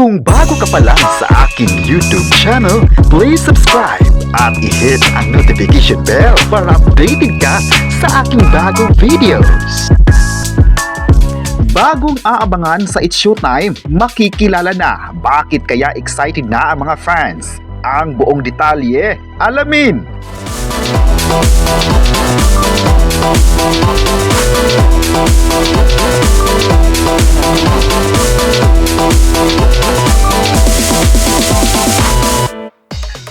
Kung bago ka pa lang sa aking YouTube channel, please subscribe at i-hit ang notification bell para updated ka sa aking bagong videos. Bagong aabangan sa It's Showtime, makikilala na bakit kaya excited na ang mga fans. Ang buong detalye, alamin!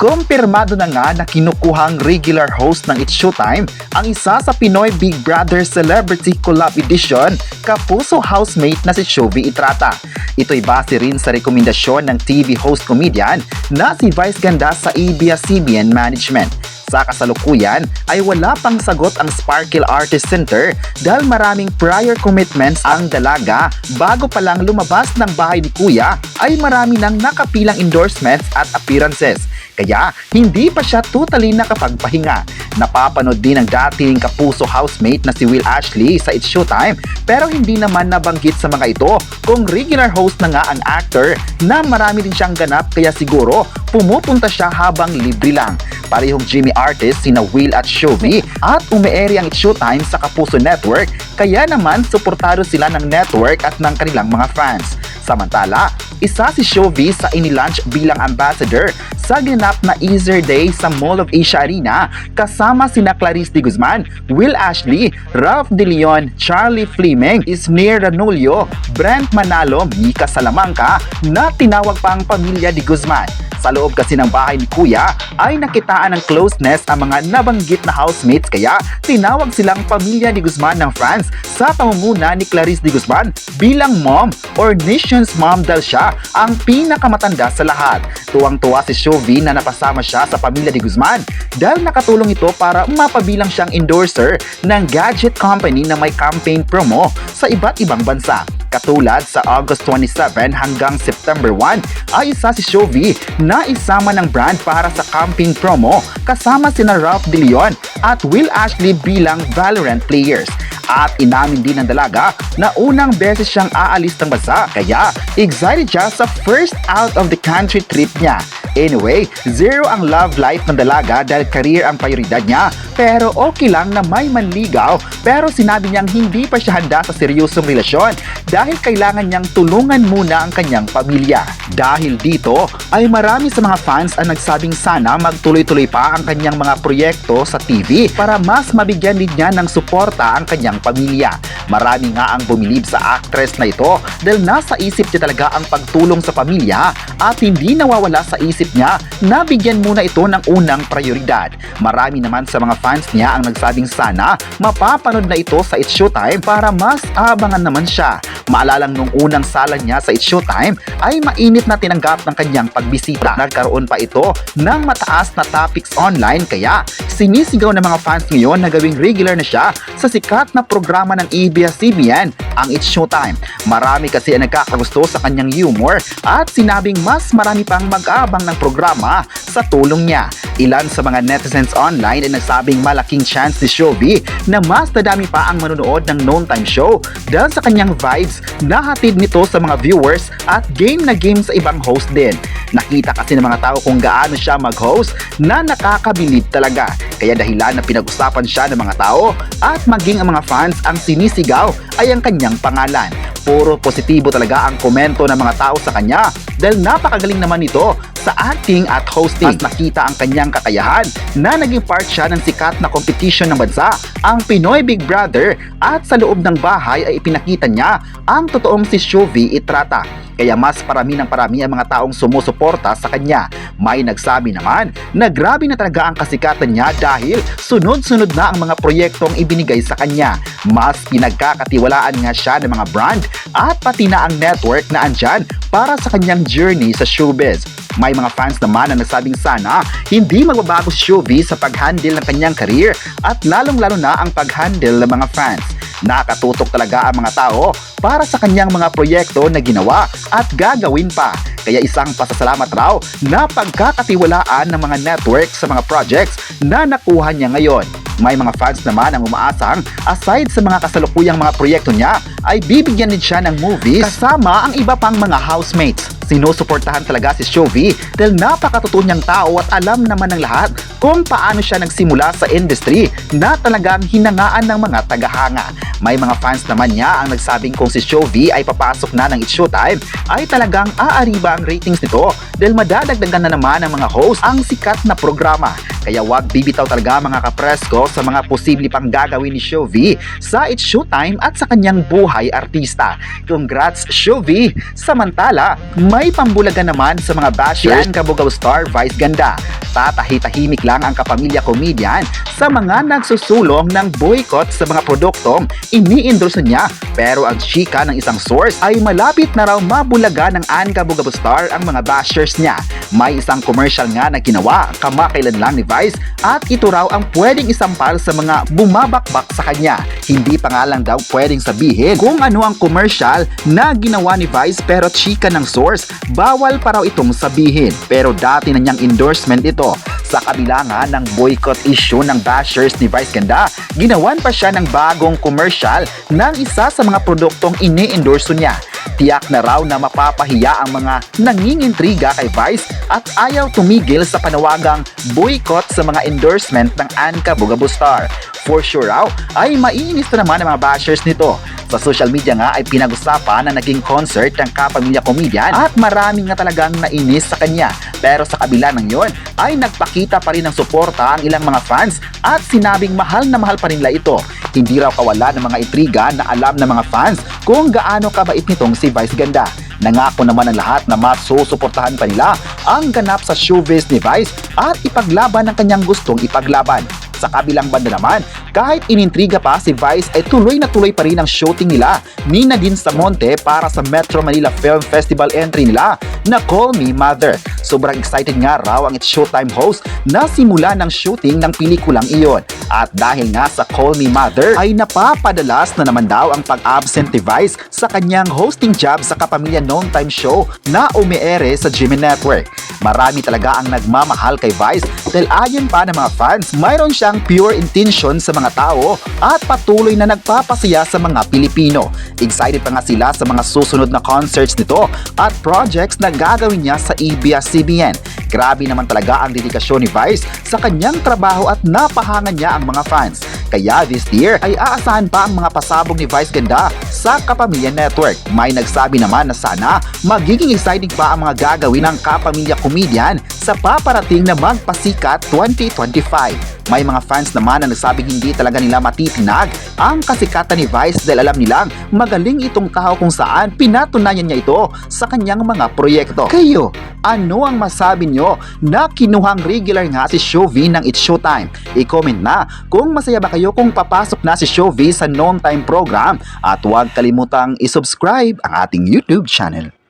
Kumpirmado na nga na kinukuhang regular host ng It's Showtime ang isa sa Pinoy Big Brother Celebrity Collab Edition, kapuso housemate na si Shovie Etrata. Ito'y base rin sa rekomendasyon ng TV host comedian na si Vice Ganda sa ABS-CBN Management. Sa kasalukuyan ay wala pang sagot ang Sparkle Artist Center dahil maraming prior commitments ang dalaga. Bago pa lang lumabas ng bahay ni Kuya ay marami nang nakapilang endorsements at appearances. Kaya hindi pa siya totally nakapagpahinga. Napapanood din ng dating kapuso housemate na si Will Ashley sa It's Showtime, pero hindi naman nabanggit sa mga ito kung regular host na nga ang actor na marami din siyang ganap, kaya siguro pumupunta siya habang libre lang. Parehong Jimmy artist sina Will at Shovie at umeere ang It's Showtime sa Kapuso Network, kaya naman suportado sila ng network at ng kanilang mga fans. Samantala, isa si Shovie sa inilaunch bilang ambassador sa ginap na Easter Day sa Mall of Asia Arena kasama sina Clarice de Guzman, Will Ashley, Ralph De Leon, Charlie Fleming, Isnir Ranulio, Brent Manalo, Mika Salamanca na tinawag pa ang pamilya de Guzman. Sa loob kasi ng bahay ni Kuya ay nakitaan ng closeness ang mga nabanggit na housemates, kaya tinawag silang pamilya ni Guzman ng France sa pamumuna ni Clarice de Guzman bilang mom or nation's mom dahil siya ang pinakamatanda sa lahat. Tuwang-tuwa si Shovie na napasama siya sa pamilya ni Guzman dahil nakatulong ito para mapabilang siyang endorser ng gadget company na may campaign promo sa iba't ibang bansa. Katulad sa August 27 hanggang September 1 ay isa si Shovie na isama ng brand para sa campaign promo kasama sina Ralph De Leon at Will Ashley bilang Valorant players. At inamin din ng dalaga na unang beses siyang aalis ng bansa, kaya excited siya sa first out of the country trip niya. Anyway, zero ang love life ng dalaga dahil career ang prioridad niya, pero okay lang na may manligaw, pero sinabi niyang hindi pa siya handa sa seryosong relasyon dahil kailangan niyang tulungan muna ang kanyang pamilya. Dahil dito ay marami sa mga fans ang nagsabing sana magtuloy-tuloy pa ang kanyang mga proyekto sa TV para mas mabigyan din niya ng suporta ang kanyang pamilya. Marami nga ang bumilib sa actress na ito dahil nasa isip niya talaga ang pagtulong sa pamilya at hindi nawawala sa isip niya na bigyan muna ito ng unang prioridad. Marami naman sa mga fans niya ang nagsabing sana mapapanood na ito sa It's Showtime para mas abangan naman siya. Maalalang nung unang sala niya sa It's Showtime ay mainit na tinanggap ng kanyang pagbisita. Nagkaroon pa ito ng mataas na topics online, kaya sinisigaw ng mga fans ngayon na gawing regular na siya sa sikat na programa ng ABS-CBN, ang It's Showtime. Marami kasi ang nagkakagusto sa kanyang humor at sinabing mas marami pang mag-aabang ng programa sa tulong niya. Ilan sa mga netizens online ay nagsabing malaking chance ni Shovie na mas dadami pa ang manonood ng Noon Time Show dahil sa kanyang vibes na hatid nito sa mga viewers at game na game sa ibang host din. Nakita kasi ng mga tao kung gaano siya mag-host na nakakabilib talaga. Kaya dahilan na pinag-usapan siya ng mga tao at maging ang mga fans ang sinisigaw ay ang kanyang pangalan. Puro positibo talaga ang komento ng mga tao sa kanya dahil napakagaling naman nito sa acting at hosting. Mas nakita ang kanyang kakayahan na naging part siya ng sikat na competition ng bansa, ang Pinoy Big Brother, at sa loob ng bahay ay ipinakita niya ang totoong si Shovie Etrata. Kaya mas parami ng parami ang mga taong sumusuporta sa kanya. May nagsabi naman na grabe na talaga ang kasikatan niya dahil sunod-sunod na ang mga proyektong ibinigay sa kanya. Mas pinagkakatiwalaan nga siya ng mga brand at pati na ang network na andyan para sa kanyang journey sa showbiz. May mga fans naman na nagsabing sana hindi magbabago si Shovie sa pag-handle ng kanyang career at lalong-lalo na ang pag-handle ng mga fans. Nakatutok talaga ang mga tao para sa kanyang mga proyekto na ginawa at gagawin pa. Kaya isang pasasalamat raw na pagkakatiwalaan ng mga network sa mga projects na nakuha niya ngayon. May mga fans naman ang umaasang aside sa mga kasalukuyang mga proyekto niya ay bibigyan din siya ng movies kasama ang iba pang mga housemates. Sinusuportahan talaga si Shovie dahil napakatotoo niyang tao at alam naman ng lahat kung paano siya nagsimula sa industry na talagang hinangaan ng mga tagahanga. May mga fans naman niya ang nagsabing kung si Shovie ay papasok na ng It's Showtime ay talagang aariba ang ratings nito dahil madadagdagan na naman ng mga host ang sikat na programa. Kaya wag bibitaw talaga mga kapresko sa mga posible pang gagawin ni Shovie sa It's Showtime at sa kanyang buhay artista. Congrats Shovie! Samantala, may pambulagan naman sa mga bashers ng Kabugaw star Vice Ganda. Tatahitahimik lang ang kapamilya comedian sa mga nagsusulong ng boycott sa mga produktong ini-endorse niya. Pero ang chika ng isang source ay malapit na raw mabulaga ng Kabugaw star ang mga bashers niya. May isang commercial nga na ginawa kamakailan lang ni Vice at ito raw ang pwedeng isampal sa mga bumabakbak sa kanya. Hindi pa nga lang daw pwedeng sabihin kung ano ang commercial na ginawa ni Vice pero chika ng source, bawal pa raw itong sabihin. Pero dati na niyang endorsement ito. Sa kabila nga ng boycott issue ng bashers ni Vice Ganda, ginawan pa siya ng bagong commercial ng isa sa mga produktong ini-endorso niya. Tiyak na raw na mapapahiya ang mga nangingintriga kay Vice at ayaw tumigil sa panawagang boycott sa mga endorsement ng Kabugaw star. For sure raw ay maiinis na naman ang mga bashers nito. Sa social media nga ay pinag-usapan na naging concert ng kapamilya comedian at marami nga talagang nainis sa kanya. Pero sa kabila ng yon ay nagpakita pa rin ng suporta ang ilang mga fans at sinabing mahal na mahal pa rin nila ito. Hindi raw kawala ng mga intriga na alam ng mga fans kung gaano kabait nitong si Vice Ganda. Nangako naman ang lahat na masusuportahan pa nila ang ganap sa showbiz ni Vice at ipaglaban ang kanyang gustong ipaglaban. Sa kabilang banda naman, kahit inintriga pa si Vice ay tuloy na tuloy pa rin ang shooting nila ni Nadine Samonte para sa Metro Manila Film Festival entry nila na Call Me Mother. Sobrang excited nga raw ang It's Showtime host na simula ng shooting ng pelikulang iyon. At dahil nga sa Call Me Mother ay napapadalas na naman daw ang pag-absent ni Vice sa kanyang hosting job sa Kapamilya Noon Time show na umiere sa GMA Network. Marami talaga ang nagmamahal kay Vice dahil ayon pa ng mga fans, mayroon siyang pure intention sa mga tao at patuloy na nagpapasaya sa mga Pilipino. Excited pa nga sila sa mga susunod na concerts nito at projects na gagawin niya sa ABS-CBN. Grabe naman talaga ang dedikasyon ni Vice sa kanyang trabaho at napahangan niya ang mga fans. Kaya this year ay aasahan pa ang mga pasabog ni Vice Ganda sa Kapamilya Network. May nagsabi naman na sana magiging exciting pa ang mga gagawin ng Kapamilya Comedian sa paparating na Magpasikat 2025. May mga fans naman na nagsabing hindi talaga nila matitinag ang kasikatan ni Vice dahil alam nilang magaling itong tao kung saan pinatunayan niya ito sa kanyang mga proyekto. Kayo, ano ang masabi nyo na kinuhang regular nga si Shovie ng It's Showtime? I-comment na kung masaya ba kayo kung papasok na si Shovie sa Noon Time program at huwag kalimutang i-subscribe ang ating YouTube channel.